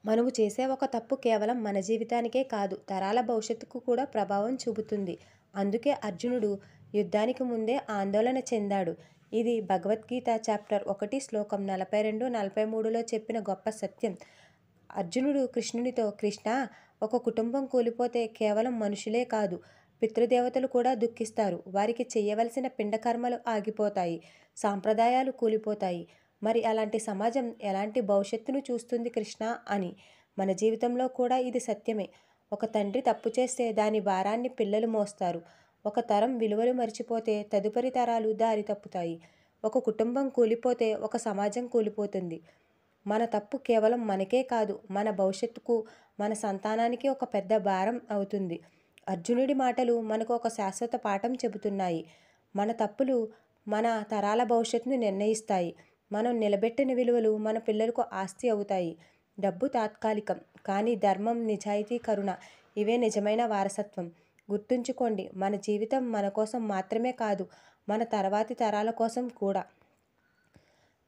మనము చేసే ఒక తప్పు కేవలం మన జీవితానికే కాదు, తరాల భవిష్యత్తుకు కూడా ప్రభావం చూపుతుంది. అందుకే అర్జునుడు యుద్ధానికి ముందే ఆందోళన చెందాడు. ఇది భగవద్గీత చాప్టర్ 1 శ్లోకం 42, 43లో చెప్పిన గొప్ప సత్యం. అర్జునుడు కృష్ణునితో, కృష్ణ, ఒక కుటుంబం కూలిపోతే కేవలం మనుషులే కాదు, పితృదేవతలు కూడా దుఃఖిస్తారు. వారికి చేయవలసిన పిండకర్మలు ఆగిపోతాయి, సాంప్రదాయాలు కూలిపోతాయి. మరి అలాంటి సమాజం ఎలాంటి భవిష్యత్తును చూస్తుంది కృష్ణ అని. మన జీవితంలో కూడా ఇది సత్యమే. ఒక తండ్రి తప్పు చేస్తే దాని భారాన్ని పిల్లలు మోస్తారు. ఒక తరం విలువలు మర్చిపోతే తదుపరి తరాలు దారి తప్పుతాయి. ఒక కుటుంబం కూలిపోతే ఒక సమాజం కూలిపోతుంది. మన తప్పు కేవలం మనకే కాదు, మన భవిష్యత్తుకు, మన సంతానానికి ఒక పెద్ద భారం అవుతుంది. అర్జునుడి మాటలు మనకు ఒక శాశ్వత పాఠం చెబుతున్నాయి. మన తప్పులు మన తరాల భవిష్యత్తును నిర్ణయిస్తాయి. మనం నిలబెట్టిన విలువలు మన పిల్లలకు ఆస్తి అవుతాయి. డబ్బు తాత్కాలికం, కానీ ధర్మం, నిజాయితీ, కరుణ ఇవే నిజమైన వారసత్వం. గుర్తుంచుకోండి, మన జీవితం మన కోసం మాత్రమే కాదు, మన తర్వాతి తరాల కోసం కూడా.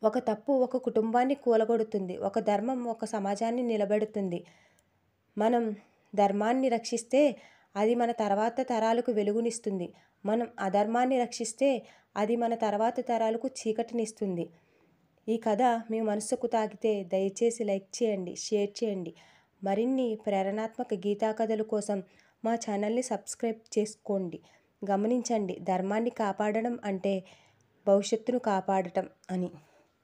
ఒక తప్పు ఒక కుటుంబాన్ని కూలగొడుతుంది, ఒక ధర్మం ఒక సమాజాన్ని నిలబెడుతుంది. మనం ధర్మాన్ని రక్షిస్తే అది మన తర్వాత తరాలకు వెలుగునిస్తుంది. మనం అధర్మాన్ని రక్షిస్తే అది మన తర్వాత తరాలకు చీకటినిస్తుంది. ఈ కథ మీ మనసుకు తాకితే దయచేసి లైక్ చేయండి, షేర్ చేయండి. మరిన్ని ప్రేరణాత్మక గీతా కథల కోసం మా ఛానల్ని సబ్స్క్రైబ్ చేసుకోండి. గమనించండి, ధర్మాన్ని కాపాడడం అంటే భవిష్యత్తును కాపాడటం అని.